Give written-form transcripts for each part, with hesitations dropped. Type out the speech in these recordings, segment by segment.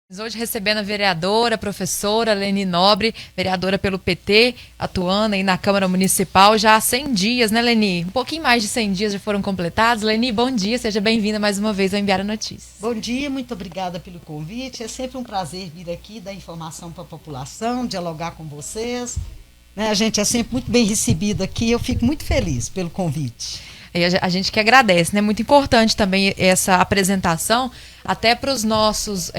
Hoje recebendo a vereadora, professora Leni Nobre, vereadora pelo PT, atuando aí na Câmara Municipal já há 100 dias, né, Leni? Um pouquinho mais de 100 dias já foram completados. Leni, bom dia, seja bem-vinda mais uma vez ao Enviar a Notícia. Bom dia, muito obrigada pelo convite. É sempre um prazer vir aqui dar informação para a população, dialogar com vocês. Né? A gente é sempre muito bem recebido aqui, eu fico muito feliz pelo convite. E a gente que agradece, né? Muito importante também essa apresentação, até para os nossos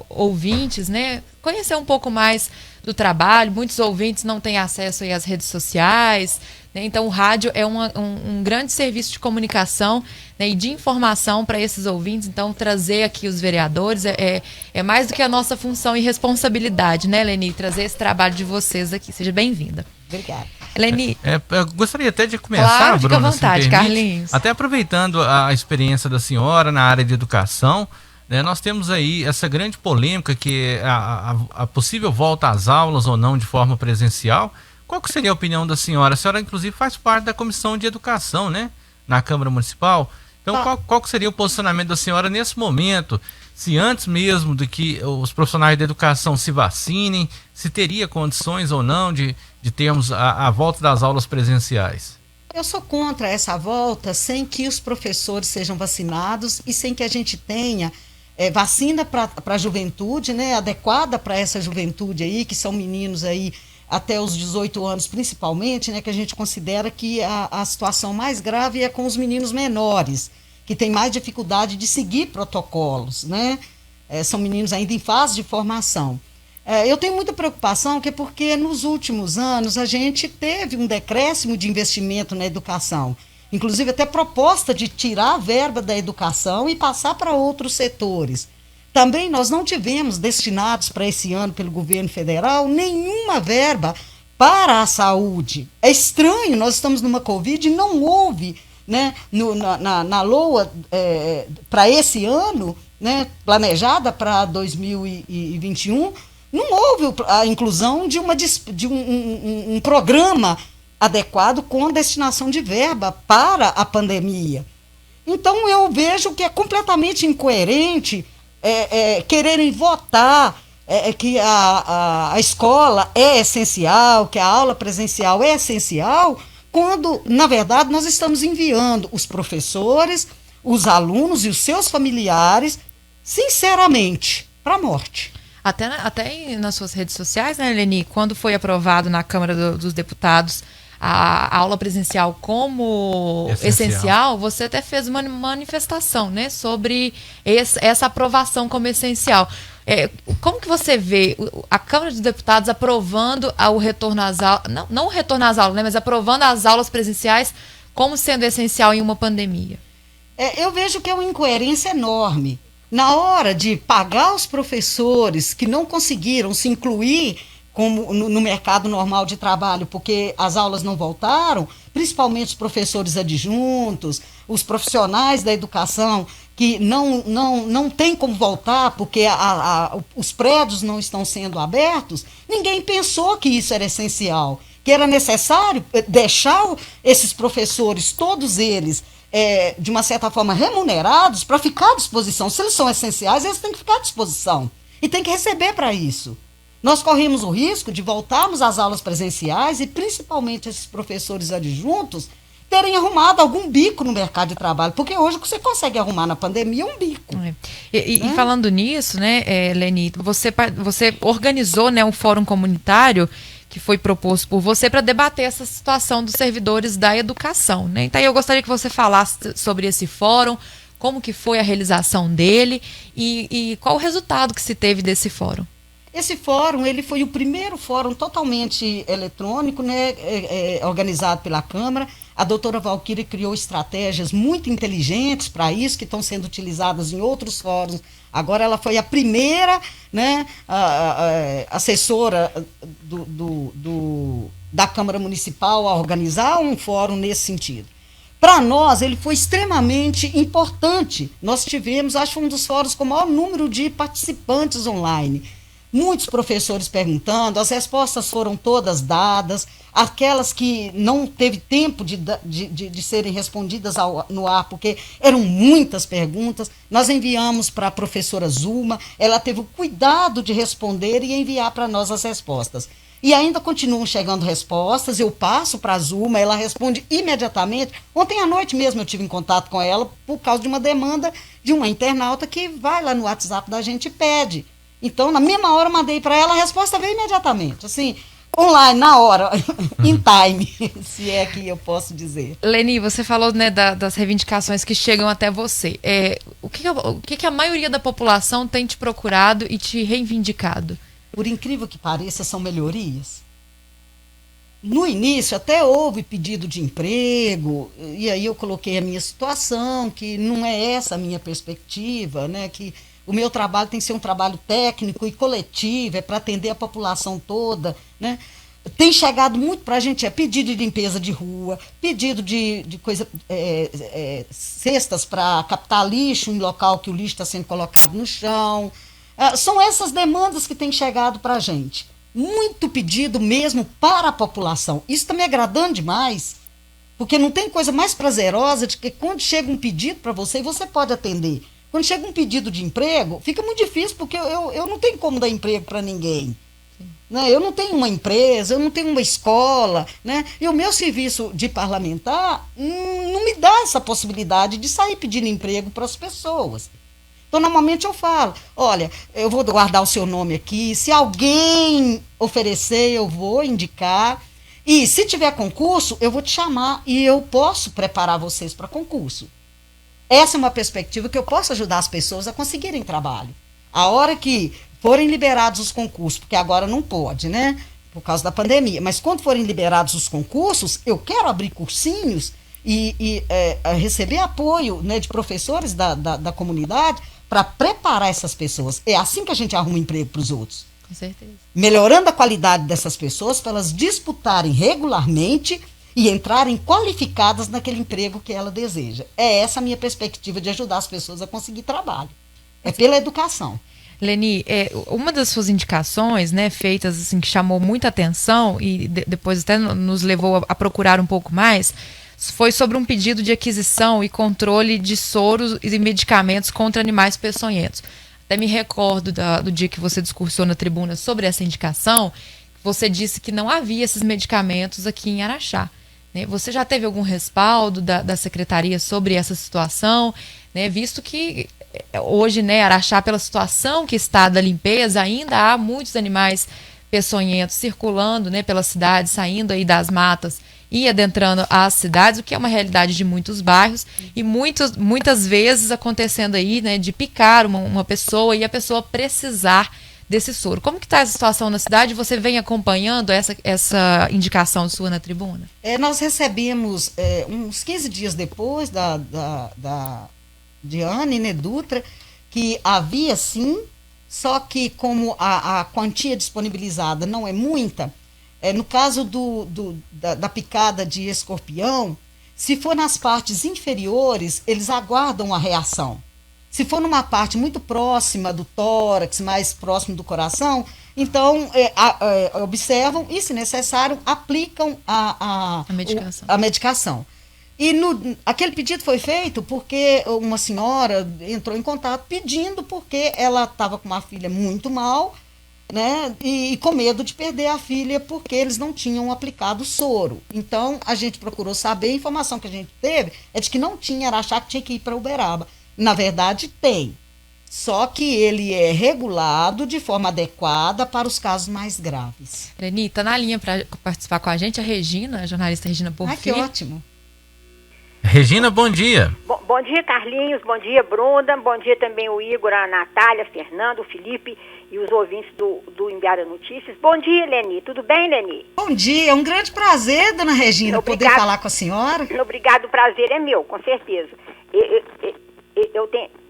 ouvintes, né? Conhecer um pouco mais do trabalho. Muitos ouvintes não têm acesso aí às redes sociais, né? Então o rádio é um grande serviço de comunicação, né? E de informação para esses ouvintes. Então trazer aqui os vereadores é mais do que a nossa função e responsabilidade, né, Leni? Trazer esse trabalho de vocês aqui. Seja bem-vinda. Obrigada. Leni, eu gostaria até de começar, claro, Bruna, fica à vontade, se me permite, Carlinhos. até aproveitando a experiência da senhora na área de educação, né, nós temos aí essa grande polêmica que é a possível volta às aulas ou não de forma presencial. Qual que seria a opinião da senhora? A senhora, inclusive, faz parte da Comissão de Educação, né, na Câmara Municipal. Então, qual que seria o posicionamento da senhora nesse momento? Se antes mesmo de que os profissionais da educação se vacinem, se teria condições ou não de termos a volta das aulas presenciais? Eu sou contra essa volta sem que os professores sejam vacinados e sem que a gente tenha vacina para a juventude, né, adequada para essa juventude aí, que são meninos aí até os 18 anos principalmente, né, que a gente considera que a situação mais grave é com os meninos menores, que têm mais dificuldade de seguir protocolos, né? São meninos ainda em fase de formação. Eu tenho muita preocupação, que é porque nos últimos anos a gente teve um decréscimo de investimento na educação, inclusive até proposta de tirar a verba da educação e passar para outros setores. Também nós não tivemos destinados para esse ano pelo governo federal nenhuma verba para a saúde. É estranho, nós estamos numa Covid e não houve, né, na LOA para esse ano, né, planejada para 2021, não houve a inclusão de um programa adequado com destinação de verba para a pandemia. Então eu vejo que é completamente incoerente quererem votar que a escola é essencial, que a aula presencial é essencial, quando, na verdade, nós estamos enviando os professores, os alunos e os seus familiares, sinceramente, para a morte. Até nas suas redes sociais, né, Leni, quando foi aprovado na Câmara dos Deputados a aula presencial como essencial, você até fez uma manifestação, né, sobre essa aprovação como essencial. Como que você vê a Câmara dos Deputados aprovando o retorno às aulas, não o retorno às aulas, né, mas aprovando as aulas presenciais como sendo essencial em uma pandemia? Eu vejo que é uma incoerência enorme. Na hora de pagar os professores que não conseguiram se incluir no mercado normal de trabalho, porque as aulas não voltaram, principalmente os professores adjuntos, os profissionais da educação que não tem como voltar porque os prédios não estão sendo abertos, ninguém pensou que isso era essencial, que era necessário deixar esses professores, todos eles, de uma certa forma remunerados para ficar à disposição. Se eles são essenciais, eles têm que ficar à disposição e têm que receber para isso. Nós corremos o risco de voltarmos às aulas presenciais e principalmente esses professores adjuntos terem arrumado algum bico no mercado de trabalho, porque hoje o que você consegue arrumar na pandemia é um bico. E falando nisso, né, Leni, você organizou, né, um fórum comunitário que foi proposto por você para debater essa situação dos servidores da educação, né? Então eu gostaria que você falasse sobre esse fórum, como que foi a realização dele e qual o resultado que se teve desse fórum. Esse fórum, ele foi o primeiro fórum totalmente eletrônico, né, organizado pela Câmara. A doutora Valquíria criou estratégias muito inteligentes para isso, que estão sendo utilizadas em outros fóruns. Agora ela foi a primeira, né, assessora da Câmara Municipal a organizar um fórum nesse sentido. Para nós, ele foi extremamente importante. Nós tivemos, acho, um dos fóruns com o maior número de participantes online. muitos professores perguntando, as respostas foram todas dadas, aquelas que não teve tempo de serem respondidas no ar, porque eram muitas perguntas, nós enviamos para a professora Zulma, ela teve o cuidado de responder e enviar para nós as respostas. E ainda continuam chegando respostas, eu passo para a Zulma, ela responde imediatamente. Ontem à noite mesmo eu tive em contato com ela por causa de uma demanda de uma internauta que vai lá no WhatsApp da gente e pede. Então, na mesma hora eu mandei para ela, a resposta veio imediatamente, assim, online, na hora, in time, se é que eu posso dizer. Leni, você falou, né, das reivindicações que chegam até você. O que a maioria da população tem te procurado e te reivindicado? Por incrível que pareça, são melhorias. No início até houve pedido de emprego, e aí eu coloquei a minha situação, que não é essa a minha perspectiva, né, que o meu trabalho tem que ser um trabalho técnico e coletivo, é para atender a população toda, né? Tem chegado muito para a gente, pedido de limpeza de rua, pedido de coisa, cestas para captar lixo em local que o lixo está sendo colocado no chão. São essas demandas que têm chegado para a gente. Muito pedido mesmo para a população. Isso está me agradando demais, porque não tem coisa mais prazerosa de que quando chega um pedido para você, você pode atender. Quando chega um pedido de emprego, fica muito difícil, porque eu não tenho como dar emprego para ninguém. Né? Eu não tenho uma empresa, eu não tenho uma escola, né? E o meu serviço de parlamentar não me dá essa possibilidade de sair pedindo emprego para as pessoas. Então, normalmente eu falo, olha, eu vou guardar o seu nome aqui, se alguém oferecer, eu vou indicar, e se tiver concurso, eu vou te chamar e eu posso preparar vocês para concurso. Essa é uma perspectiva que eu posso ajudar as pessoas a conseguirem trabalho. A hora que forem liberados os concursos, porque agora não pode, né, por causa da pandemia, mas quando forem liberados os concursos, eu quero abrir cursinhos e receber apoio, né, de professores da comunidade, para preparar essas pessoas. É assim que a gente arruma emprego para os outros. Com certeza. Melhorando a qualidade dessas pessoas para elas disputarem regularmente e entrarem qualificadas naquele emprego que ela deseja. É essa a minha perspectiva de ajudar as pessoas a conseguir trabalho. É pela educação. Leni, uma das suas indicações, né, feitas assim, que chamou muita atenção e depois até nos levou a procurar um pouco mais, foi sobre um pedido de aquisição e controle de soros e medicamentos contra animais peçonhentos. Até me recordo do dia que você discursou na tribuna sobre essa indicação, você disse que não havia esses medicamentos aqui em Araxá. Né? Você já teve algum respaldo da secretaria sobre essa situação, né? Visto que hoje, né, Araxá, pela situação que está da limpeza, ainda há muitos animais peçonhentos circulando, né, pela cidade, saindo aí das matas e adentrando as cidades, o que é uma realidade de muitos bairros e muitas vezes acontecendo aí, né, de picar uma pessoa e a pessoa precisar desse soro. Como que está essa situação na cidade? Você vem acompanhando essa indicação sua na tribuna? Nós recebemos, uns 15 dias depois de Anne, né, Dutra, que havia sim, só que como a quantia disponibilizada não é muita, no caso da picada de escorpião, se for nas partes inferiores, eles aguardam a reação. Se for numa parte muito próxima do tórax, mais próximo do coração, então observam e, se necessário, aplicam a medicação. E aquele pedido foi feito porque uma senhora entrou em contato pedindo, porque ela estava com uma filha muito mal, né, e com medo de perder a filha porque eles não tinham aplicado soro. Então, a gente procurou saber, a informação que a gente teve é de que não tinha, era achar que tinha que ir para Uberaba. Na verdade, tem. Só que ele é regulado de forma adequada para os casos mais graves. Leni, está na linha para participar com a gente a Regina, a jornalista Regina Porfírio. Que ótimo. Regina, bom dia. Bom dia, Carlinhos, bom dia, Bruna, bom dia também o Igor, a Natália, Fernando, o Felipe e os ouvintes do Enviada Notícias. Bom dia, Leni, tudo bem, Leni? Bom dia, é um grande prazer, dona Regina, poder falar com a senhora. Obrigado, o prazer é meu, com certeza.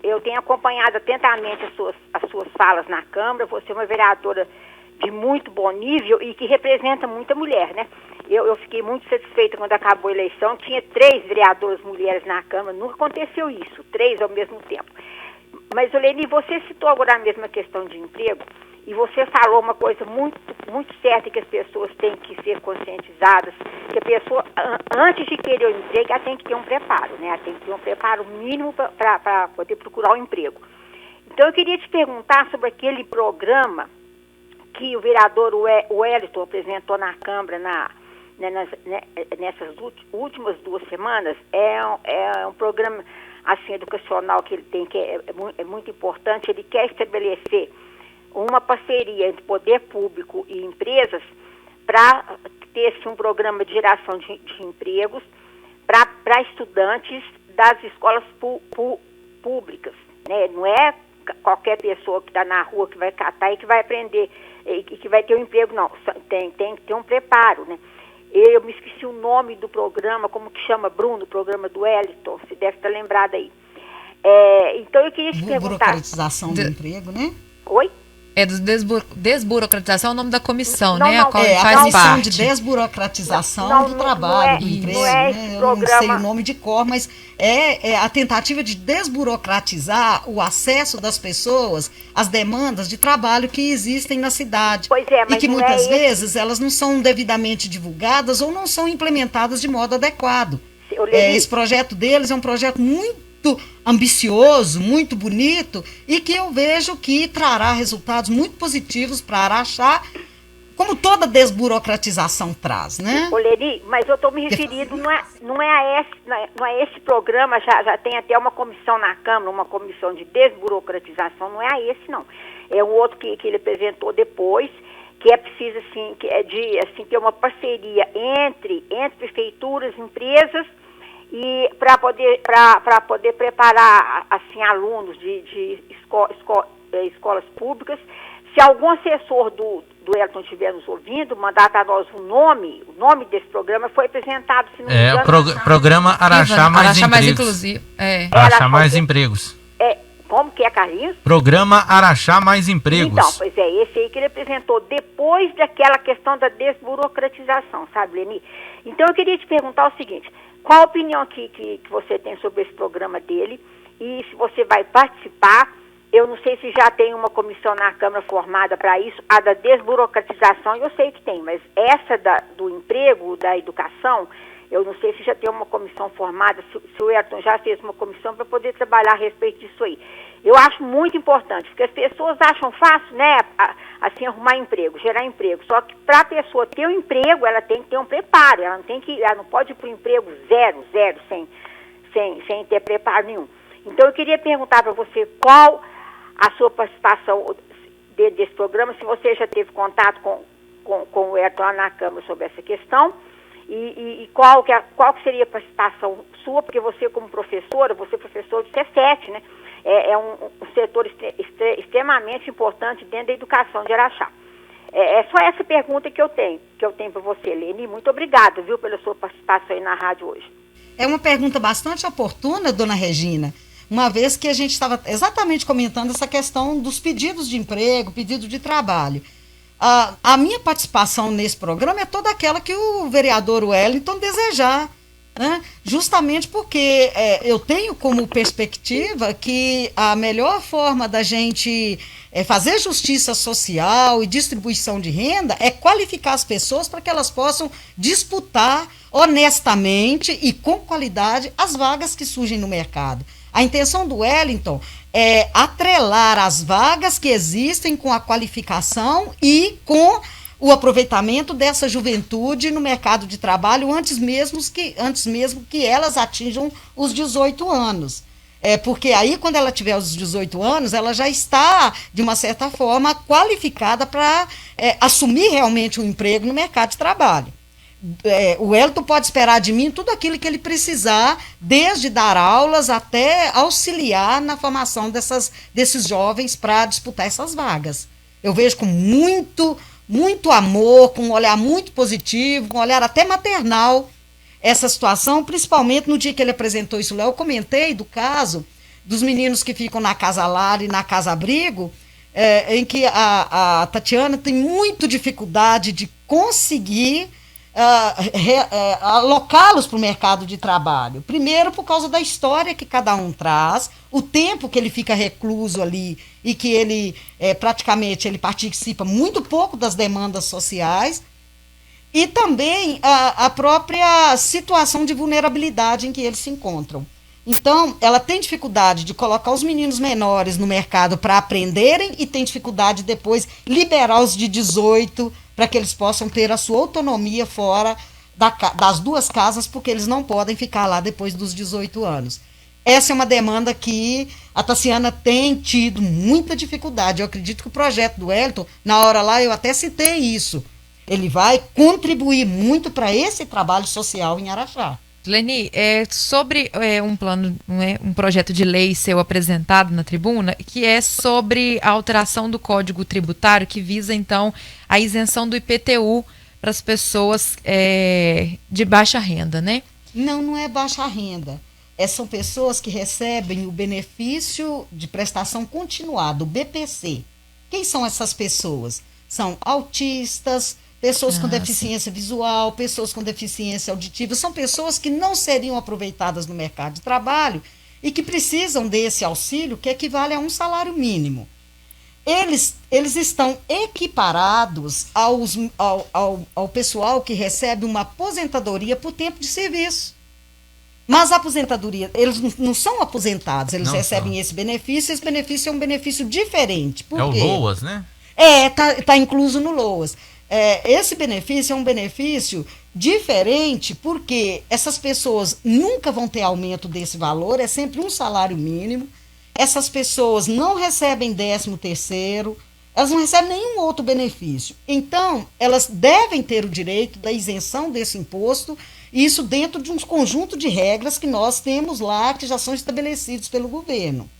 Eu tenho acompanhado atentamente as suas falas na Câmara, você é uma vereadora de muito bom nível e que representa muita mulher, né? Eu fiquei muito satisfeita quando acabou a eleição. Tinha 3 vereadoras mulheres na Câmara, nunca aconteceu isso, 3 ao mesmo tempo. Mas, Leni, você citou agora a mesma questão de emprego, E você falou uma coisa muito, muito certa, que as pessoas têm que ser conscientizadas, que a pessoa, antes de querer o emprego, ela tem que ter um preparo, né? Ela tem que ter um preparo mínimo para poder procurar o emprego. Então, eu queria te perguntar sobre aquele programa que o vereador Wellington apresentou na Câmara nessas últimas 2 semanas. É um programa assim, educacional que ele tem, que é muito importante. Ele quer estabelecer uma parceria entre poder público e empresas para ter assim, um programa de geração de empregos para estudantes das escolas públicas, né? Não é qualquer pessoa que está na rua que vai catar e que vai aprender e que vai ter um emprego, não. Tem que ter um preparo, né? Eu me esqueci o nome do programa, como que chama, Bruno, o programa do Wellington, você deve estar lembrado aí. Então eu queria te perguntar... Burocratização do emprego, né? Oi? É do desburocratização, é o nome da comissão, Não, né? não, A qual a faz comissão parte. de desburocratização do trabalho, do emprego, né? Eu não sei o nome de cor, mas é a tentativa de desburocratizar o acesso das pessoas às demandas de trabalho que existem na cidade. Pois é, mas e que não muitas vezes elas não são devidamente divulgadas ou não são implementadas de modo adequado. Esse projeto deles é um projeto muito ambicioso, muito bonito, e que eu vejo que trará resultados muito positivos para Araxá, como toda desburocratização traz, né? Ô, Leni, mas eu estou me referindo, não é a esse programa, já tem até uma comissão na Câmara, uma comissão de desburocratização, não é a esse, não. É um outro que ele apresentou depois, que é preciso, assim, ter uma parceria entre prefeituras, empresas, e para poder preparar assim, alunos de escolas públicas. Se algum assessor do Elton estiver nos ouvindo, mandar para nós o nome desse programa foi apresentado, se não me engano. Programa Araxá Mais Empregos. Inclusive. Araxá Mais Empregos. Como que é, Carlinhos? Programa Araxá Mais Empregos. Então, pois é, esse aí que ele apresentou depois daquela questão da desburocratização, sabe, Leni? Então, eu queria te perguntar o seguinte: qual a opinião que você tem sobre esse programa dele e se você vai participar? Eu não sei se já tem uma comissão na Câmara formada para isso, a da desburocratização eu sei que tem, mas essa do emprego, da educação, eu não sei se já tem uma comissão formada, se o Ayrton já fez uma comissão para poder trabalhar a respeito disso aí. Eu acho muito importante, porque as pessoas acham fácil, né, assim, arrumar emprego, gerar emprego. Só que para a pessoa ter um emprego, ela tem que ter um preparo, ela não pode ir para o emprego zero, sem ter preparo nenhum. Então eu queria perguntar para você qual a sua participação dentro desse programa, se você já teve contato com o Ayrton lá na Câmara sobre essa questão, e qual que seria a participação sua, porque você como professora, você é professor de C7, né? É um setor extremamente importante dentro da educação de Araxá. É só essa pergunta que eu tenho para você, Leni. Muito obrigada, viu, pela sua participação aí na rádio hoje. É uma pergunta bastante oportuna, dona Regina, uma vez que a gente estava exatamente comentando essa questão dos pedidos de emprego, pedido de trabalho. A minha participação nesse programa é toda aquela que o vereador Wellington desejar, né? Justamente porque eu tenho como perspectiva que a melhor forma da gente fazer justiça social e distribuição de renda é qualificar as pessoas para que elas possam disputar honestamente e com qualidade as vagas que surgem no mercado. A intenção do Wellington é atrelar as vagas que existem com a qualificação e com o aproveitamento dessa juventude no mercado de trabalho antes mesmo que elas atinjam os 18 anos. Porque aí, quando ela tiver os 18 anos, ela já está, de uma certa forma, qualificada para assumir realmente um emprego no mercado de trabalho. O Wellington pode esperar de mim tudo aquilo que ele precisar, desde dar aulas até auxiliar na formação desses jovens para disputar essas vagas. Eu vejo com muito amor, com um olhar muito positivo, com um olhar até maternal, essa situação, principalmente no dia que ele apresentou isso lá. Eu comentei do caso dos meninos que ficam na Casa Lar e na Casa Abrigo, em que a Tatiana tem muita dificuldade de conseguir alocá-los para o mercado de trabalho. Primeiro, por causa da história que cada um traz, o tempo que ele fica recluso ali e que ele, praticamente, ele participa muito pouco das demandas sociais, e também a própria situação de vulnerabilidade em que eles se encontram. Então, ela tem dificuldade de colocar os meninos menores no mercado para aprenderem e tem dificuldade de depois liberar os de 18 para que eles possam ter a sua autonomia fora das duas casas, porque eles não podem ficar lá depois dos 18 anos. Essa é uma demanda que a Tassiana tem tido muita dificuldade. Eu acredito que o projeto do Wellington, na hora lá eu até citei isso, ele vai contribuir muito para esse trabalho social em Araxá. Leni, sobre um plano, um projeto de lei seu apresentado na tribuna, que é sobre a alteração do Código Tributário, que visa, então, a isenção do IPTU para as pessoas de baixa renda, né? Não é baixa renda. São pessoas que recebem o benefício de prestação continuada, o BPC. Quem são essas pessoas? São autistas, pessoas com deficiência visual, pessoas com deficiência auditiva, são pessoas que não seriam aproveitadas no mercado de trabalho e que precisam desse auxílio, que equivale a um salário mínimo. Eles estão equiparados ao pessoal que recebe uma aposentadoria por tempo de serviço. Mas a aposentadoria, eles não são aposentados, eles recebem esse benefício é um benefício diferente. Por quê? É o LOAS, né? Tá incluso no LOAS. Esse benefício é um benefício diferente porque essas pessoas nunca vão ter aumento desse valor, é sempre um salário mínimo. Essas pessoas não recebem 13º, elas não recebem nenhum outro benefício. Então, elas devem ter o direito da isenção desse imposto, isso dentro de um conjunto de regras que nós temos lá, que já são estabelecidos pelo governo.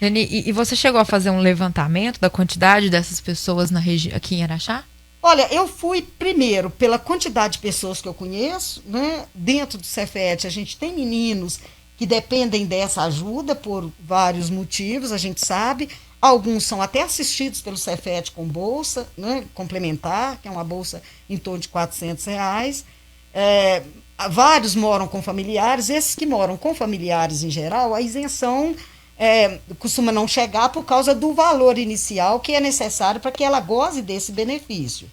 E você chegou a fazer um levantamento da quantidade dessas pessoas aqui em Araxá? Olha, eu fui primeiro pela quantidade de pessoas que eu conheço, né? Dentro do Cefet a gente tem meninos que dependem dessa ajuda por vários motivos, a gente sabe. Alguns são até assistidos pelo Cefet com bolsa, né, complementar, que é uma bolsa em torno de R$400. Vários moram com familiares. Esses que moram com familiares em geral, a isenção costuma não chegar por causa do valor inicial que é necessário para que ela goze desse benefício.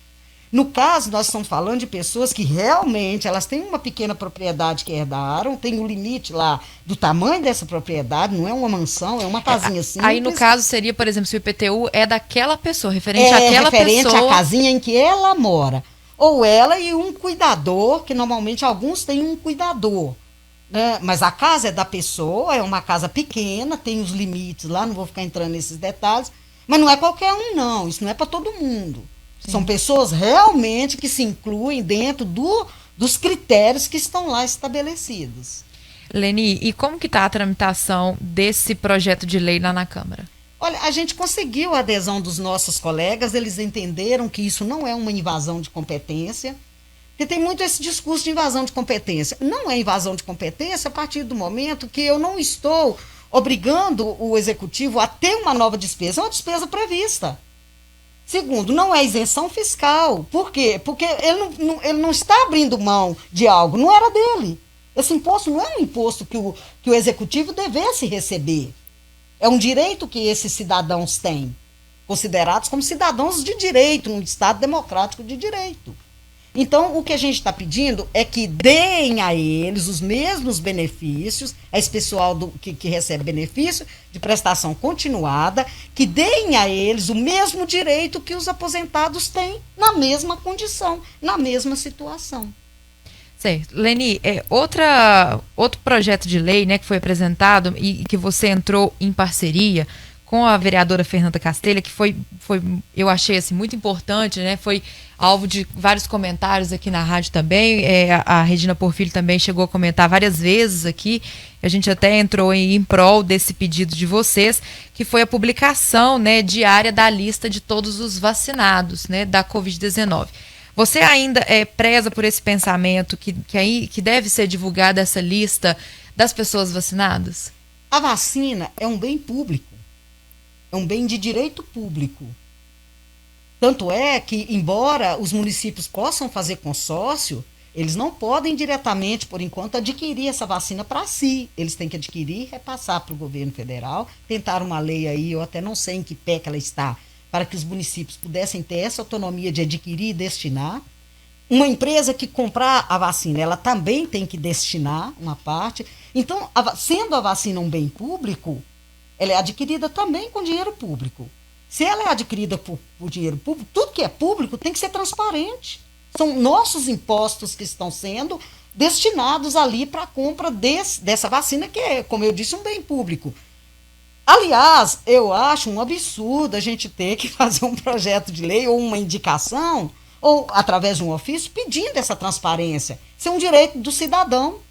No caso, nós estamos falando de pessoas que realmente elas têm uma pequena propriedade que herdaram, tem um limite lá do tamanho dessa propriedade, não é uma mansão, é uma casinha simples. Aí, no caso, seria, por exemplo, se o IPTU é daquela pessoa, referente àquela pessoa. À casinha em que ela mora. Ou ela e um cuidador, que normalmente alguns têm um cuidador. Né? Mas a casa é da pessoa, é uma casa pequena, tem os limites lá, não vou ficar entrando nesses detalhes, mas não é qualquer um, não, isso não é para todo mundo. Sim. São pessoas realmente que se incluem dentro dos critérios que estão lá estabelecidos. Leni, e como que está a tramitação desse projeto de lei lá na Câmara? Olha, a gente conseguiu a adesão dos nossos colegas, eles entenderam que isso não é uma invasão de competência, porque tem muito esse discurso de invasão de competência. Não é invasão de competência a partir do momento que eu não estou obrigando o executivo a ter uma nova despesa, é uma despesa prevista. Segundo, não é isenção fiscal. Por quê? Porque ele não está abrindo mão de algo, não era dele. Esse imposto não é um imposto que o executivo devesse receber. É um direito que esses cidadãos têm, considerados como cidadãos de direito, num Estado democrático de direito. Então, o que a gente está pedindo é que deem a eles os mesmos benefícios, a esse pessoal que recebe benefício de prestação continuada, que deem a eles o mesmo direito que os aposentados têm, na mesma condição, na mesma situação. Certo. Leni, outro projeto de lei, né, que foi apresentado e que você entrou em parceria com a vereadora Fernanda Castelha, que foi eu achei assim, muito importante, né? Foi alvo de vários comentários aqui na rádio também. A Regina Porfílio também chegou a comentar várias vezes aqui. A gente até entrou em prol desse pedido de vocês, que foi a publicação, né, diária da lista de todos os vacinados, né, da Covid-19. Você ainda preza por esse pensamento que deve ser divulgada essa lista das pessoas vacinadas? A vacina é um bem público. É um bem de direito público. Tanto é que, embora os municípios possam fazer consórcio, Eles não podem diretamente, por enquanto, adquirir essa vacina para si. Eles têm que adquirir e repassar para o governo federal. Tentar uma lei aí, eu até não sei em que pé que ela está, para que os municípios pudessem ter essa autonomia de adquirir e destinar. Uma empresa que comprar a vacina, ela também tem que destinar uma parte. Então, sendo a vacina um bem público, ela é adquirida também com dinheiro público. Se ela é adquirida por dinheiro público, tudo que é público tem que ser transparente. São nossos impostos que estão sendo destinados ali para a compra dessa vacina, que é, como eu disse, um bem público. Aliás, eu acho um absurdo a gente ter que fazer um projeto de lei ou uma indicação, ou através de um ofício, pedindo essa transparência. Isso é um direito do cidadão.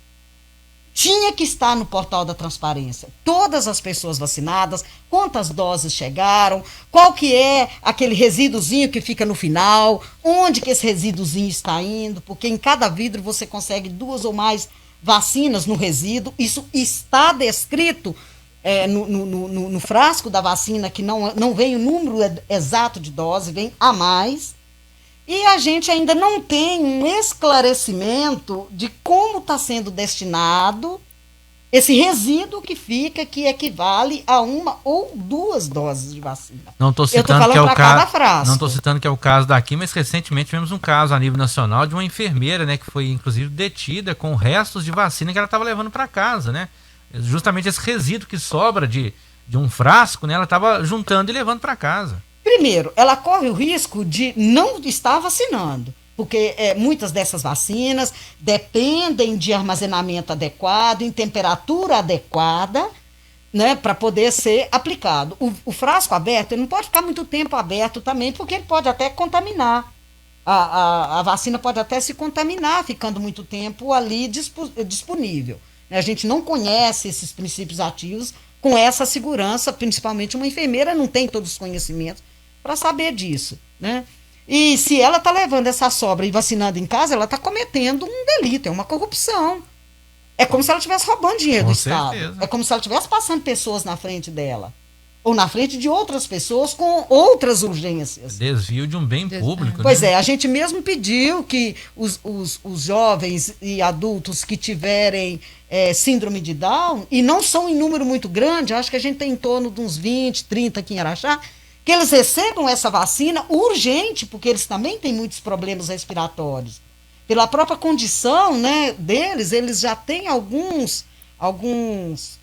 Tinha que estar no portal da transparência. Todas as pessoas vacinadas, quantas doses chegaram, qual que é aquele resíduozinho que fica no final, onde que esse resíduozinho está indo, porque em cada vidro você consegue 2 ou mais vacinas no resíduo. Isso está descrito no frasco da vacina, que não vem o número exato de dose, vem a mais. E a gente ainda não tem um esclarecimento de como está sendo destinado esse resíduo que fica, que equivale a 1 ou 2 doses de vacina. Não estou citando que é o caso. Não estou citando que é o caso daqui, mas recentemente tivemos um caso a nível nacional de uma enfermeira, né, que foi inclusive detida com restos de vacina que ela estava levando para casa, né? Justamente esse resíduo que sobra de um frasco, né, ela estava juntando e levando para casa. Primeiro, ela corre o risco de não estar vacinando, porque muitas dessas vacinas dependem de armazenamento adequado, em temperatura adequada, né, para poder ser aplicado. O frasco aberto, ele não pode ficar muito tempo aberto também, porque ele pode até contaminar. A vacina pode até se contaminar, ficando muito tempo ali disponível. A gente não conhece esses princípios ativos com essa segurança, principalmente uma enfermeira não tem todos os conhecimentos para saber disso, né? E se ela está levando essa sobra e vacinando em casa, ela está cometendo um delito, é uma corrupção. É como se ela estivesse roubando dinheiro do Estado. É como se ela estivesse passando pessoas na frente dela. Ou na frente de outras pessoas com outras urgências. Desvio de um bem público. Pois né? A gente mesmo pediu que os jovens e adultos que tiverem síndrome de Down, e não são em número muito grande, acho que a gente tem em torno de uns 20, 30 aqui em Araxá, que eles recebam essa vacina urgente, porque eles também têm muitos problemas respiratórios. Pela própria condição, né, deles, eles já têm alguns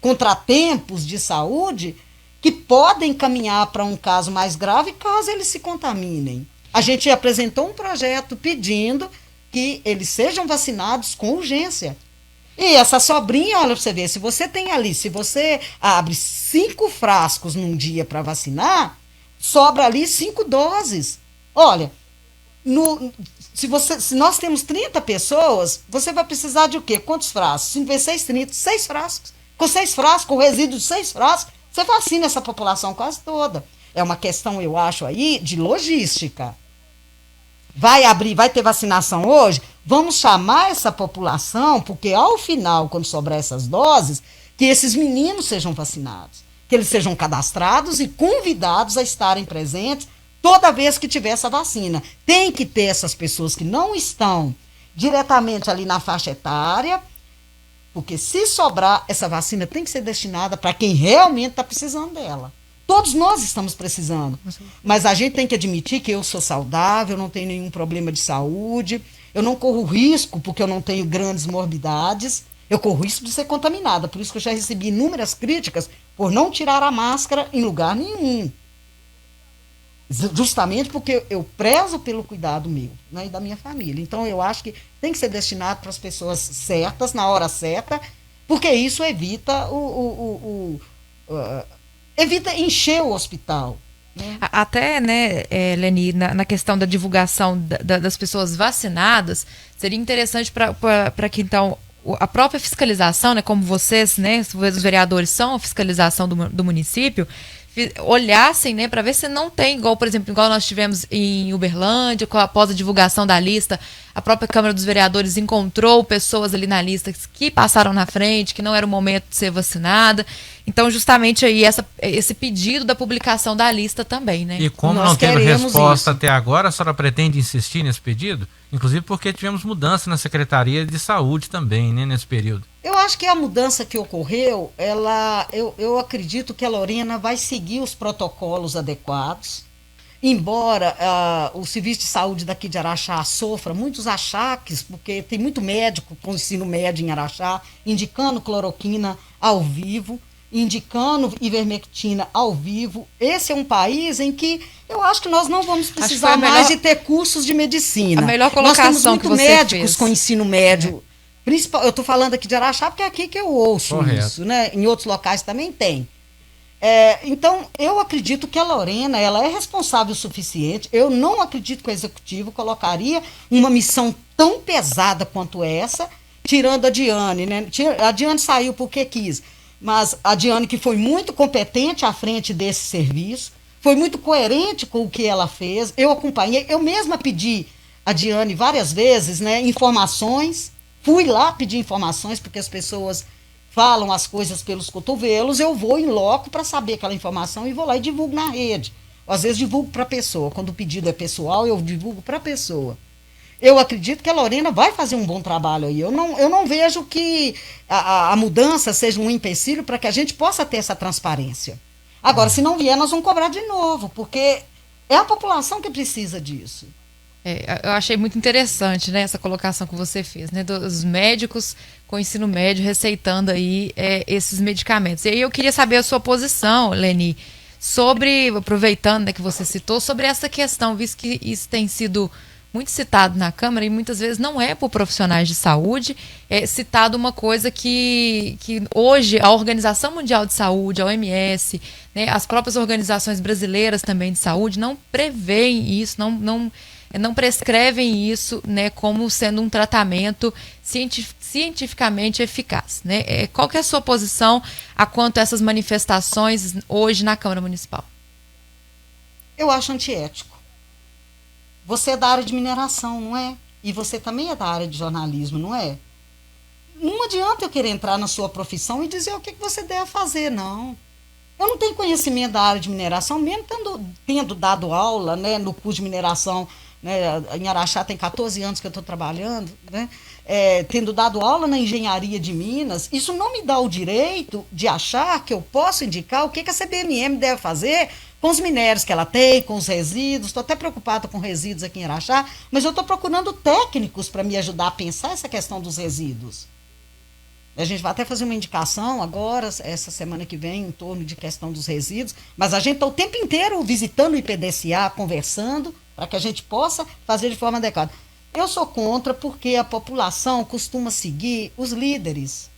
contratempos de saúde que podem caminhar para um caso mais grave caso eles se contaminem. A gente apresentou um projeto pedindo que eles sejam vacinados com urgência. E essa sobrinha, olha para você ver, se você tem ali, se você abre 5 frascos num dia para vacinar, sobra ali 5 doses. Olha, se nós temos 30 pessoas, você vai precisar de o quê? Quantos frascos? 5 vezes 6, 30. 6 frascos. Com 6 frascos, com resíduo de 6 frascos, você vacina essa população quase toda. É uma questão, eu acho, aí, de logística. Vai ter vacinação hoje? Vamos chamar essa população, porque ao final, quando sobrar essas doses, que esses meninos sejam vacinados. Que eles sejam cadastrados e convidados a estarem presentes toda vez que tiver essa vacina. Tem que ter essas pessoas que não estão diretamente ali na faixa etária, porque se sobrar, essa vacina tem que ser destinada para quem realmente está precisando dela. Todos nós estamos precisando, mas a gente tem que admitir que eu sou saudável, não tenho nenhum problema de saúde, eu não corro risco porque eu não tenho grandes morbidades, eu corro risco de ser contaminada, por isso que eu já recebi inúmeras críticas por não tirar a máscara em lugar nenhum. Justamente porque eu prezo pelo cuidado meu, né, e da minha família. Então, eu acho que tem que ser destinado para as pessoas certas, na hora certa, porque isso evita evita encher o hospital. Né? Até, né, Leni, na questão da divulgação das pessoas vacinadas, seria interessante para que, então, a própria fiscalização, né, como vocês, né, os vereadores são a fiscalização do município, olhassem, né, para ver se não tem, igual nós tivemos em Uberlândia, após a divulgação da lista, a própria Câmara dos Vereadores encontrou pessoas ali na lista que passaram na frente, que não era o momento de ser vacinada. Então, justamente aí, esse pedido da publicação da lista também, né? E como Nós não teve queremos resposta isso. até agora, a senhora pretende insistir nesse pedido? Inclusive porque tivemos mudança na Secretaria de Saúde também, né, nesse período. Eu acho que a mudança que ocorreu, eu acredito que a Lorena vai seguir os protocolos adequados, embora o Serviço de Saúde daqui de Araxá sofra muitos achaques, porque tem muito médico com ensino médio em Araxá, indicando cloroquina ao vivo, indicando ivermectina ao vivo. Esse é um país em que eu acho que nós não vamos precisar mais de ter cursos de medicina. A melhor colocação nós temos muito que você médicos fez. com ensino médio. Eu estou falando aqui de Araxá porque é aqui que eu ouço Correto. isso, né? Em outros locais também tem. Então, eu acredito que a Lorena, ela é responsável o suficiente. Eu não acredito que o Executivo colocaria uma missão tão pesada quanto essa, tirando a Diane, né? A Diane saiu porque quis, mas a Diane, que foi muito competente à frente desse serviço, foi muito coerente com o que ela fez. Eu acompanhei, eu mesma pedi a Diane várias vezes, né, informações. Fui lá pedir informações, porque as pessoas falam as coisas pelos cotovelos. Eu vou em loco para saber aquela informação e vou lá e divulgo na rede. Às vezes divulgo para a pessoa. Quando o pedido é pessoal, eu divulgo para a pessoa. Eu acredito que a Lorena vai fazer um bom trabalho aí. Eu não vejo que a mudança seja um empecilho para que a gente possa ter essa transparência. Agora, se não vier, nós vamos cobrar de novo, porque é a população que precisa disso. Eu achei muito interessante, né, essa colocação que você fez, né, dos médicos com ensino médio receitando aí esses medicamentos. E aí eu queria saber a sua posição, Leni, sobre, aproveitando, né, que você citou, sobre essa questão, visto que isso tem sido muito citado na Câmara e muitas vezes não é por profissionais de saúde, é citado uma coisa que hoje a Organização Mundial de Saúde, a OMS, né, as próprias organizações brasileiras também de saúde não prevêem isso, não prescrevem isso, né, como sendo um tratamento cientificamente eficaz, né? Qual que é a sua posição a quanto a essas manifestações hoje na Câmara Municipal? Eu acho antiético. Você é da área de mineração, não é? E você também é da área de jornalismo, não é? Não adianta eu querer entrar na sua profissão e dizer o que você deve fazer, não. Eu não tenho conhecimento da área de mineração, mesmo tendo dado aula, né, no curso de mineração, né, em Araxá tem 14 anos que eu estou trabalhando, né, tendo dado aula na engenharia de Minas. Isso não me dá o direito de achar que eu posso indicar o que a CBMM deve fazer com os minérios que ela tem, com os resíduos. Estou até preocupada com resíduos aqui em Araxá, mas eu estou procurando técnicos para me ajudar a pensar essa questão dos resíduos. A gente vai até fazer uma indicação agora, essa semana que vem, em torno de questão dos resíduos, mas a gente está o tempo inteiro visitando o IPDCA, conversando, para que a gente possa fazer de forma adequada. Eu sou contra porque a população costuma seguir os líderes.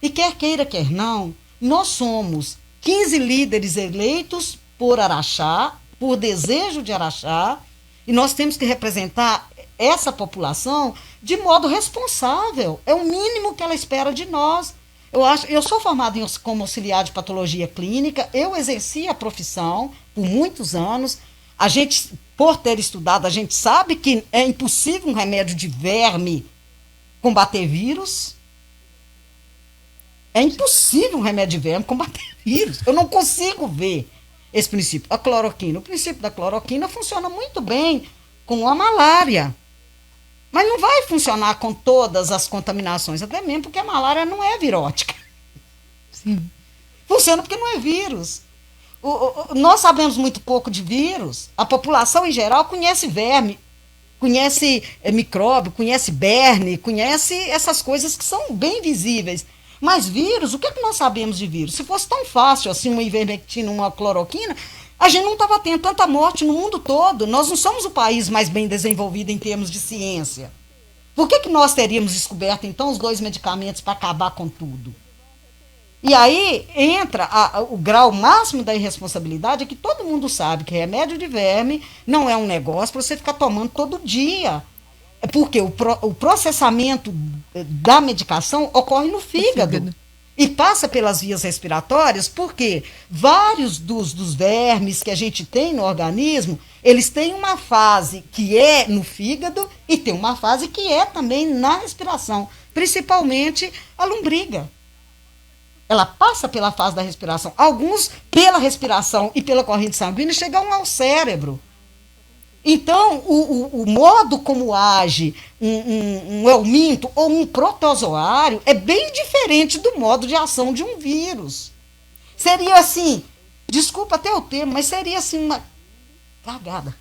E quer queira, quer não, nós somos 15 líderes eleitos por Araxá, por desejo de Araxá, e nós temos que representar essa população de modo responsável. É o mínimo que ela espera de nós. Eu sou formada como auxiliar de patologia clínica, eu exerci a profissão por muitos anos. A gente, por ter estudado, a gente sabe que é impossível um remédio de verme combater vírus. É impossível um remédio de verme combater vírus. Eu não consigo ver esse princípio. A cloroquina, o princípio da cloroquina funciona muito bem com a malária. Mas não vai funcionar com todas as contaminações, até mesmo porque a malária não é virótica. Sim. Funciona porque não é vírus. Nós sabemos muito pouco de vírus. A população em geral conhece verme, conhece micróbio, conhece berne, conhece essas coisas que são bem visíveis. Mas vírus, o que nós sabemos de vírus? Se fosse tão fácil assim uma ivermectina, uma cloroquina, a gente não estava tendo tanta morte no mundo todo. Nós não somos o país mais bem desenvolvido em termos de ciência. Por que nós teríamos descoberto, então, os 2 medicamentos para acabar com tudo? E aí entra o grau máximo da irresponsabilidade, é que todo mundo sabe que remédio de verme não é um negócio para você ficar tomando todo dia. Porque o processamento da medicação ocorre no fígado. E passa pelas vias respiratórias, porque vários dos vermes que a gente tem no organismo, eles têm uma fase que é no fígado e tem uma fase que é também na respiração, principalmente a lombriga. ela passa pela fase da respiração. Alguns, pela respiração e pela corrente sanguínea, chegam ao cérebro. Então, o modo como age um helminto ou um protozoário é bem diferente do modo de ação de um vírus. Seria assim, desculpa até o termo, mas seria assim uma cagada.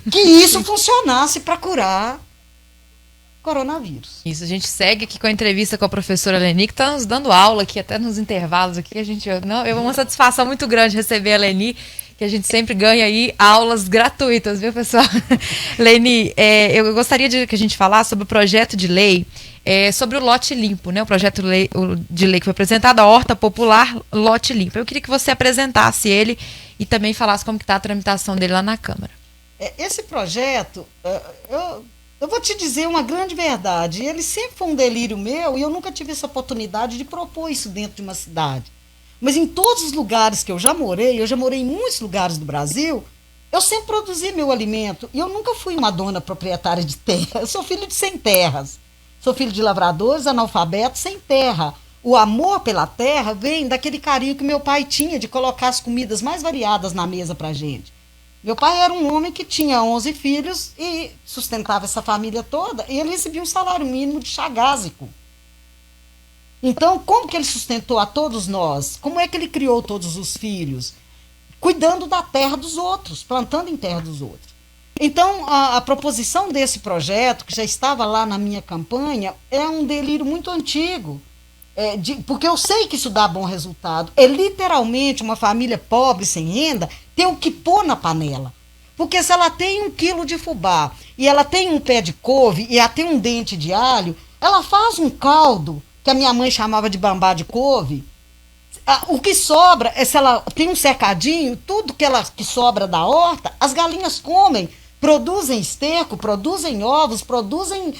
Que isso funcionasse para curar coronavírus. Isso, a gente segue aqui com a entrevista com a professora Leni, que está nos dando aula aqui, até nos intervalos aqui. É uma satisfação muito grande receber a Leni, que a gente sempre ganha aí aulas gratuitas, viu, pessoal? Leni, eu gostaria que a gente falasse sobre o projeto de lei, sobre o lote limpo, né? O projeto de lei que foi apresentado, a Horta Popular Lote Limpo. Eu queria que você apresentasse ele e também falasse como que está a tramitação dele lá na Câmara. Esse projeto, eu vou te dizer uma grande verdade, ele sempre foi um delírio meu e eu nunca tive essa oportunidade de propor isso dentro de uma cidade. Mas em todos os lugares que eu já morei em muitos lugares do Brasil, eu sempre produzi meu alimento. E eu nunca fui uma dona proprietária de terra. Eu sou filho de sem terras. Sou filho de lavradores, analfabetos, sem terra. O amor pela terra vem daquele carinho que meu pai tinha de colocar as comidas mais variadas na mesa pra gente. Meu pai era um homem que tinha 11 filhos e sustentava essa família toda. E ele recebia um salário mínimo de chagásico. Então, como que ele sustentou a todos nós? Como é que ele criou todos os filhos? Cuidando da terra dos outros, plantando em terra dos outros. Então, a proposição desse projeto, que já estava lá na minha campanha, é um delírio muito antigo, porque eu sei que isso dá bom resultado. É literalmente uma família pobre, sem renda, ter o que pôr na panela. Porque se ela tem 1 quilo de fubá, e ela tem um pé de couve, e ela tem um dente de alho, ela faz um caldo, que a minha mãe chamava de bambá de couve. O que sobra, se ela tem um cercadinho, tudo que sobra da horta, as galinhas comem, produzem esterco, produzem ovos, produzem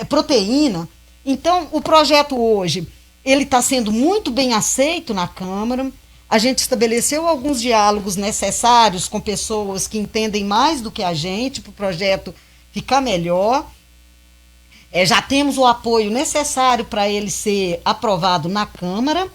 proteína. Então, o projeto hoje, ele está sendo muito bem aceito na Câmara. A gente estabeleceu alguns diálogos necessários com pessoas que entendem mais do que a gente, para o projeto ficar melhor. Já temos o apoio necessário para ele ser aprovado na Câmara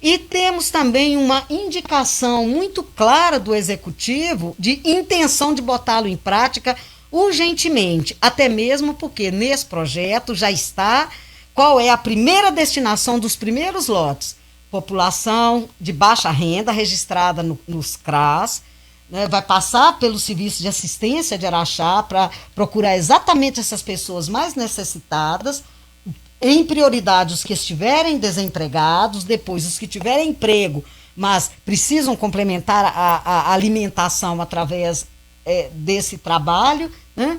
e temos também uma indicação muito clara do Executivo de intenção de botá-lo em prática urgentemente, até mesmo porque nesse projeto já está qual é a primeira destinação dos primeiros lotes. População de baixa renda registrada nos CRAS, né, vai passar pelo Serviço de Assistência de Araxá para procurar exatamente essas pessoas mais necessitadas, em prioridade os que estiverem desempregados, depois os que tiverem emprego, mas precisam complementar a alimentação através desse trabalho, né?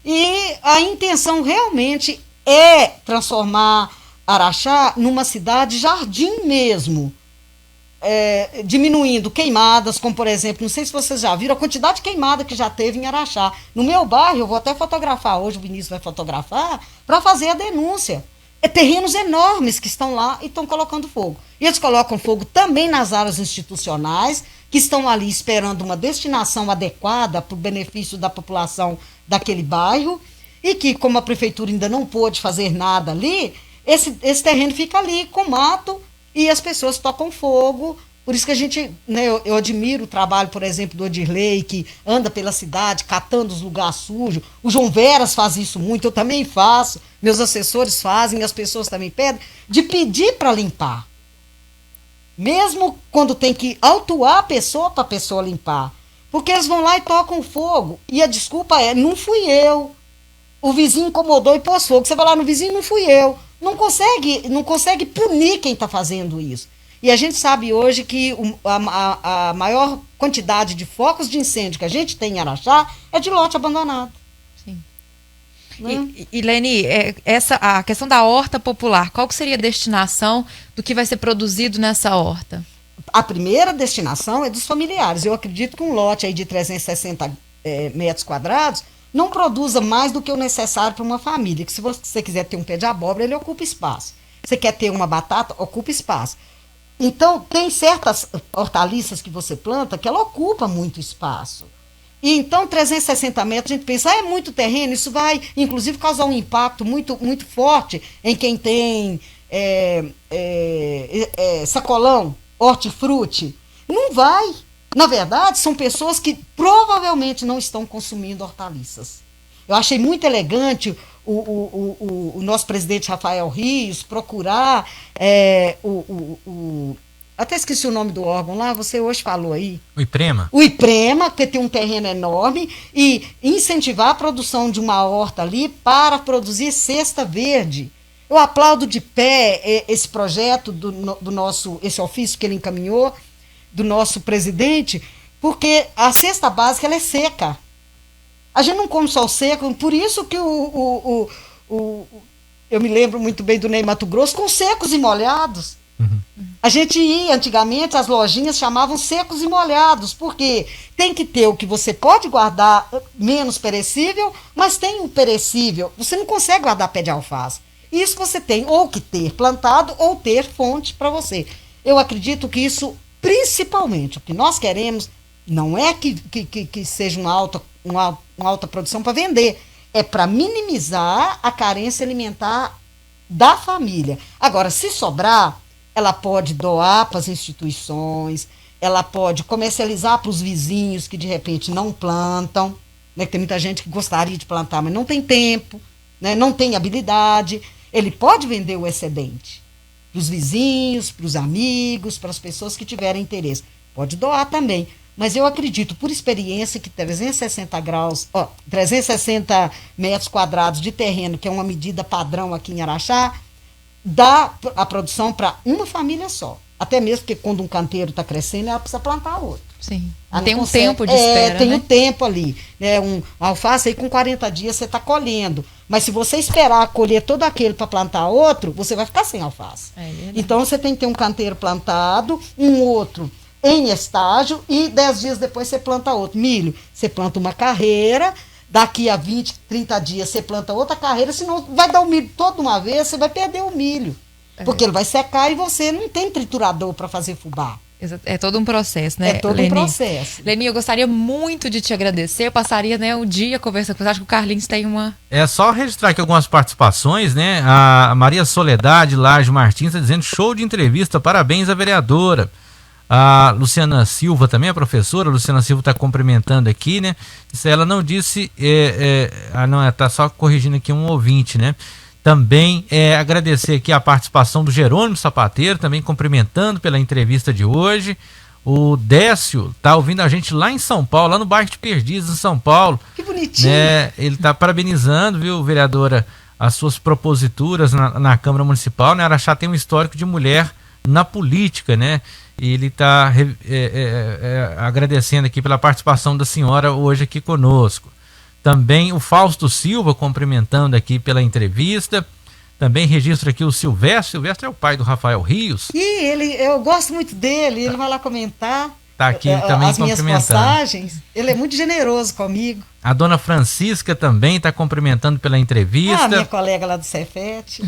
E a intenção realmente é transformar Araxá numa cidade jardim mesmo, diminuindo queimadas, como por exemplo, não sei se vocês já viram a quantidade de queimada que já teve em Araxá. No meu bairro, eu vou até fotografar, hoje o Vinícius vai fotografar, para fazer a denúncia. Terrenos enormes que estão lá e estão colocando fogo. E eles colocam fogo também nas áreas institucionais, que estão ali esperando uma destinação adequada para o benefício da população daquele bairro, e que, como a prefeitura ainda não pôde fazer nada ali, esse terreno fica ali com mato, e as pessoas tocam fogo. Por isso que a gente, né, eu admiro o trabalho, por exemplo, do Odirley, que anda pela cidade catando os lugares sujos. O João Veras faz isso muito, eu também faço, meus assessores fazem, as pessoas também pedem, de pedir para limpar. Mesmo quando tem que autuar a pessoa para a pessoa limpar. Porque eles vão lá e tocam fogo. E a desculpa é, não fui eu. O vizinho incomodou e pôs fogo. Você vai lá no vizinho, não fui eu. Não consegue punir quem está fazendo isso. E a gente sabe hoje que a maior quantidade de focos de incêndio que a gente tem em Araxá é de lote abandonado. Sim. Né? E Leni, a questão da horta popular, qual que seria a destinação do que vai ser produzido nessa horta? A primeira destinação é dos familiares. Eu acredito que um lote aí de 360 metros quadrados não produza mais do que o necessário para uma família. Que se você quiser ter um pé de abóbora, ele ocupa espaço. Você quer ter uma batata, ocupa espaço. Então, tem certas hortaliças que você planta que ela ocupa muito espaço. E então, 360 metros, a gente pensa, é muito terreno, isso vai, inclusive, causar um impacto muito, muito forte em quem tem sacolão, hortifruti. Não vai. Na verdade, são pessoas que provavelmente não estão consumindo hortaliças. Eu achei muito elegante o nosso presidente Rafael Rios procurar até esqueci o nome do órgão lá, você hoje falou aí. O IPREMA. O IPREMA, que tem um terreno enorme, e incentivar a produção de uma horta ali para produzir cesta verde. Eu aplaudo de pé esse projeto do nosso, esse ofício que ele encaminhou, do nosso presidente, porque a cesta básica ela é seca. A gente não come só o seco, por isso que eu me lembro muito bem do Ney Mato Grosso, com secos e molhados. Uhum. A gente ia, antigamente, as lojinhas chamavam secos e molhados, porque tem que ter o que você pode guardar menos perecível, mas tem o perecível. Você não consegue guardar pé de alface. Isso você tem ou que ter plantado ou ter fonte para você. Eu acredito que isso, principalmente, o que nós queremos não é que seja uma alta produção para vender, é para minimizar a carência alimentar da família. Agora, se sobrar, ela pode doar para as instituições, ela pode comercializar para os vizinhos que de repente não plantam, né? Tem muita gente que gostaria de plantar, mas não tem tempo, né? Não tem habilidade. Ele pode vender o excedente para os vizinhos, para os amigos, para as pessoas que tiverem interesse. Pode doar também. Mas eu acredito, por experiência, que 360 metros quadrados de terreno, que é uma medida padrão aqui em Araxá, dá a produção para uma família só. Até mesmo porque quando um canteiro está crescendo, ela precisa plantar outro. Sim. Tem um tempo de espera, tem um tempo ali. Né? Um alface aí com 40 dias você está colhendo. Mas se você esperar colher todo aquele para plantar outro, você vai ficar sem alface. Então você tem que ter um canteiro plantado, um outro em estágio, e 10 dias depois você planta outro. Milho, você planta uma carreira, daqui a 20, 30 dias você planta outra carreira, senão vai dar o milho toda uma vez, você vai perder o milho. Porque ele vai secar e você não tem triturador para fazer fubá. É todo um processo, né, É todo Leni? um processo. Leni, eu gostaria muito de te agradecer. Eu passaria, né, um dia conversando com você. Acho que o Carlinhos tem uma... É só registrar aqui algumas participações, né? A Maria Soledade Laje Martins está dizendo: show de entrevista, parabéns à vereadora. A Luciana Silva também, a professora Luciana Silva está cumprimentando aqui, né? Ela não disse, tá só corrigindo aqui um ouvinte, né? Também agradecer aqui a participação do Jerônimo Sapateiro, também cumprimentando pela entrevista de hoje. O Décio tá ouvindo a gente lá em São Paulo, lá no bairro de Perdizes, em São Paulo. Que bonitinho. Né? Ele tá parabenizando, viu, vereadora, as suas proposituras na Câmara Municipal, né? Araxá tem um histórico de mulher na política, né? E ele está agradecendo aqui pela participação da senhora hoje aqui conosco. Também o Fausto Silva cumprimentando aqui pela entrevista. Também registro aqui o Silvestre. Silvestre é o pai do Rafael Rios. E eu gosto muito dele, ele vai lá comentar. Está aqui também as minhas cumprimentando. postagens. Ele é muito generoso comigo. A dona Francisca também está cumprimentando pela entrevista. Minha colega lá do Cefete.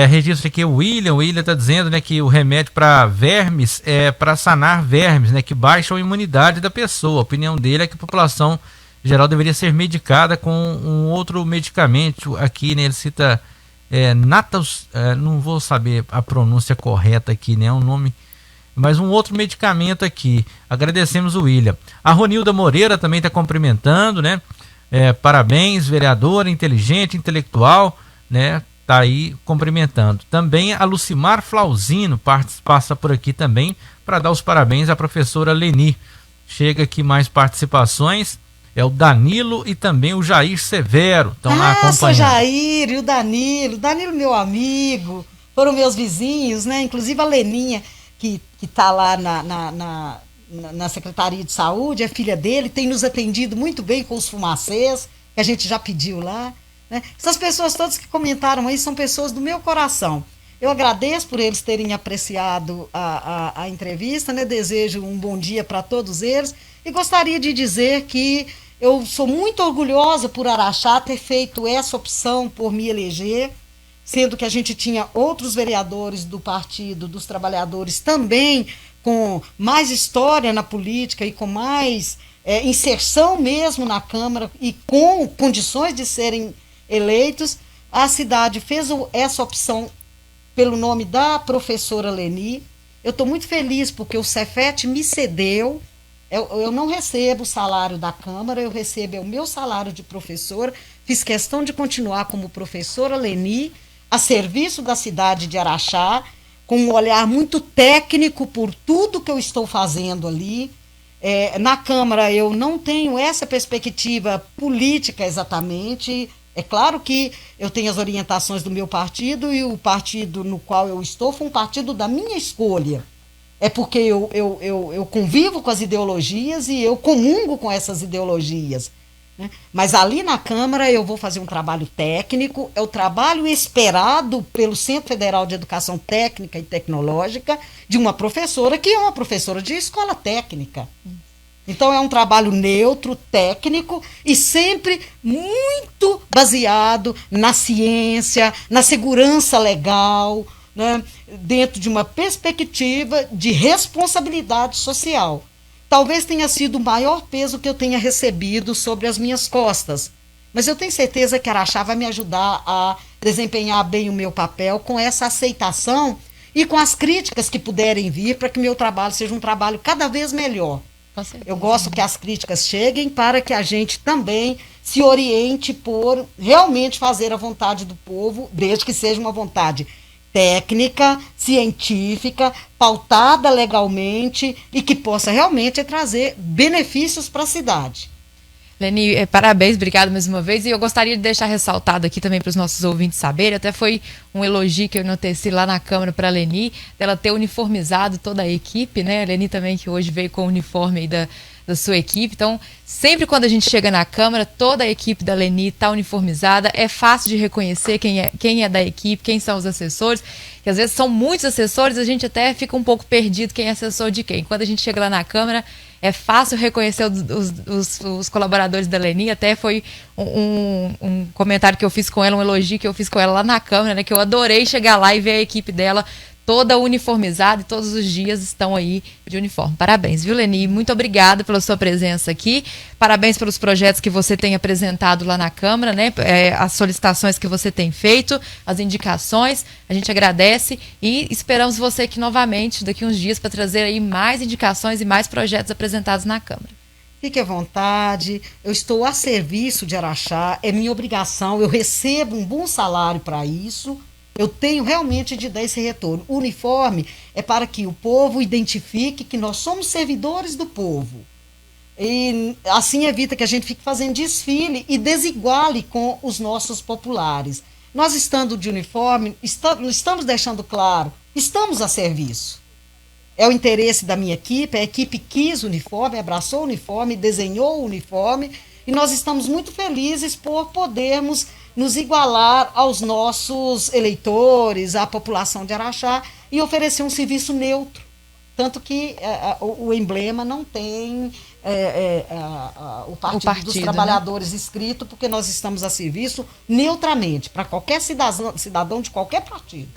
Registro aqui o William está dizendo, né, que o remédio para vermes é para sanar vermes, né, que baixam a imunidade da pessoa. A opinião dele é que a população geral deveria ser medicada com um outro medicamento. Aqui, né, ele cita Natas, não vou saber a pronúncia correta aqui, né, é um nome... Mas um outro medicamento aqui. Agradecemos o William. A Ronilda Moreira também está cumprimentando, né? Parabéns, vereadora, inteligente, intelectual, né? Tá aí cumprimentando. Também a Lucimar Flauzino passa por aqui também para dar os parabéns à professora Leni. Chega aqui mais participações. É o Danilo e também o Jair Severo. Estão lá acompanhando. Sou Jair e o Danilo. Danilo, meu amigo. Foram meus vizinhos, né? Inclusive a Leninha, que está lá na Secretaria de Saúde, é filha dele, tem nos atendido muito bem com os fumacês, que a gente já pediu lá. Né? Essas pessoas todas que comentaram aí são pessoas do meu coração. Eu agradeço por eles terem apreciado a entrevista, né? Desejo um bom dia para todos eles e gostaria de dizer que eu sou muito orgulhosa por Araxá ter feito essa opção por me eleger, sendo que a gente tinha outros vereadores do Partido dos Trabalhadores também com mais história na política e com mais inserção mesmo na Câmara e com condições de serem eleitos. A cidade fez essa opção pelo nome da professora Leni. Eu estou muito feliz porque o Cefet me cedeu. Eu não recebo o salário da Câmara, eu recebo o meu salário de professora. Fiz questão de continuar como professora Leni, a serviço da cidade de Araxá, com um olhar muito técnico por tudo que eu estou fazendo ali. Na Câmara eu não tenho essa perspectiva política exatamente. É claro que eu tenho as orientações do meu partido e o partido no qual eu estou foi um partido da minha escolha. É porque eu convivo com as ideologias e eu comungo com essas ideologias, né? Mas ali na Câmara eu vou fazer um trabalho técnico, é o trabalho esperado pelo Centro Federal de Educação Técnica e Tecnológica de uma professora que é uma professora de escola técnica. Então é um trabalho neutro, técnico e sempre muito baseado na ciência, na segurança legal, né, dentro de uma perspectiva de responsabilidade social. Talvez tenha sido o maior peso que eu tenha recebido sobre as minhas costas, mas eu tenho certeza que Araxá vai me ajudar a desempenhar bem o meu papel com essa aceitação e com as críticas que puderem vir para que meu trabalho seja um trabalho cada vez melhor. Eu gosto que as críticas cheguem para que a gente também se oriente por realmente fazer a vontade do povo, desde que seja uma vontade técnica, científica, pautada legalmente e que possa realmente trazer benefícios para a cidade. Leni, parabéns, obrigado mais uma vez. E eu gostaria de deixar ressaltado aqui também para os nossos ouvintes saberem, até foi um elogio que eu enalteci lá na Câmara para a Leni, dela ter uniformizado toda a equipe, né? A Leni também que hoje veio com o uniforme aí da sua equipe. Então, sempre quando a gente chega na Câmara, toda a equipe da Leni está uniformizada. É fácil de reconhecer quem é da equipe, quem são os assessores, que às vezes são muitos assessores, a gente até fica um pouco perdido quem é assessor de quem. Quando a gente chega lá na Câmara, é fácil reconhecer os colaboradores da Leni. Até foi um comentário que eu fiz com ela, um elogio que eu fiz com ela lá na Câmara, né, que eu adorei chegar lá e ver a equipe dela toda uniformizada e todos os dias estão aí de uniforme. Parabéns, viu, Leni? Muito obrigada pela sua presença aqui. Parabéns pelos projetos que você tem apresentado lá na Câmara, né? As solicitações que você tem feito, as indicações. A gente agradece e esperamos você aqui novamente daqui uns dias para trazer aí mais indicações e mais projetos apresentados na Câmara. Fique à vontade, eu estou a serviço de Araxá, é minha obrigação, eu recebo um bom salário para isso. Eu tenho realmente de dar esse retorno. O uniforme é para que o povo identifique que nós somos servidores do povo. E assim evita que a gente fique fazendo desfile e desiguale com os nossos populares. Nós estando de uniforme, estamos deixando claro, estamos a serviço. É o interesse da minha equipe, a equipe quis o uniforme, abraçou o uniforme, desenhou o uniforme, e nós estamos muito felizes por podermos nos igualar aos nossos eleitores, à população de Araxá, e oferecer um serviço neutro. Tanto que o emblema não tem o Partido dos Trabalhadores, né, escrito, porque nós estamos a serviço neutramente, para qualquer cidadão de qualquer partido.